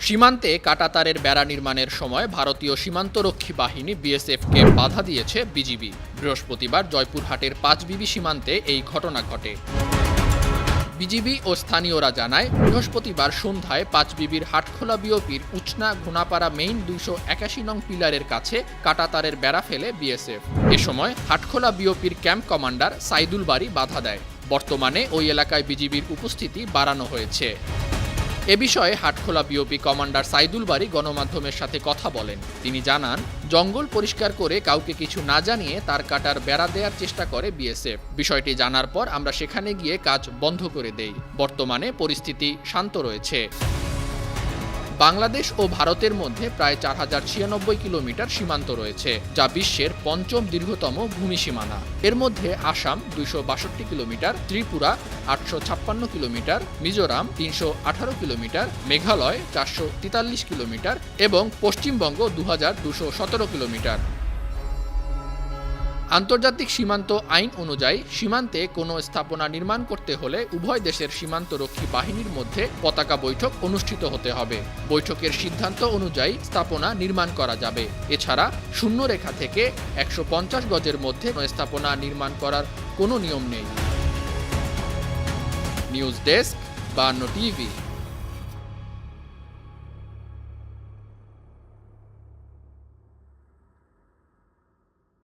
সীমান্তে কাঁটাতারের বেড়া নির্মাণের সময় ভারতীয় সীমান্তরক্ষী বাহিনী বিএসএফকে বাধা দিয়েছে বিজিবি। বৃহস্পতিবার জয়পুরহাটের পাঁচবিবি সীমান্তে এই ঘটনা ঘটে। বিজিবি ও স্থানীয়রা জানায়, বৃহস্পতিবার সন্ধ্যায় পাঁচবিবির হাটখোলা বিওপির উচনা ঘোনাপাড়া মেইন 281 নং পিলারের কাছে কাঁটাতারের বেড়া ফেলে বিএসএফ। এ সময় হাটখোলা বিওপির ক্যাম্প কমান্ডার সাইদুল বারী বাধা দেয়। বর্তমানে ওই এলাকায় বিজিবির উপস্থিতি বাড়ানো হয়েছে। এ বিষয়ে হাটখোলা বিওপি কমান্ডার সাইদুল বারী গণমাধ্যমের সাথে কথা বলেন। তিনি জানান, জঙ্গল পরিষ্কার করে কাউকে কিছু না জানিয়ে তার কাটার বেড়া দেওয়ার চেষ্টা করে বিএসএফ। বিষয়টি জানার পর আমরা সেখানে গিয়ে কাজ বন্ধ করে দেই। বর্তমানে পরিস্থিতি শান্ত রয়েছে। বাংলাদেশ ও ভারতের মধ্যে প্রায় 4096 কিলোমিটার সীমান্ত রয়েছে, যা বিশ্বের পঞ্চম দীর্ঘতম ভূমি সীমানা। এর মধ্যে Assam 262 kilometre, Tripura 856 kilometre, Mizoram 318 kilometre, Meghalaya 443 kilometre এবং পশ্চিমবঙ্গ 2217 কিলোমিটার। আন্তর্জাতিক সীমান্ত আইন অনুযায়ী সীমান্তে কোনো স্থাপনা নির্মাণ করতে হলে উভয় দেশের সীমান্তরক্ষী বাহিনীর মধ্যে পতাকা বৈঠক অনুষ্ঠিত হতে হবে। বৈঠকের সিদ্ধান্ত অনুযায়ী স্থাপনা নির্মাণ করা যাবে। এছাড়া শূন্যরেখা থেকে 150 গজের মধ্যে স্থাপনা নির্মাণ করার কোনো নিয়ম নেই। News desk, 52 TV.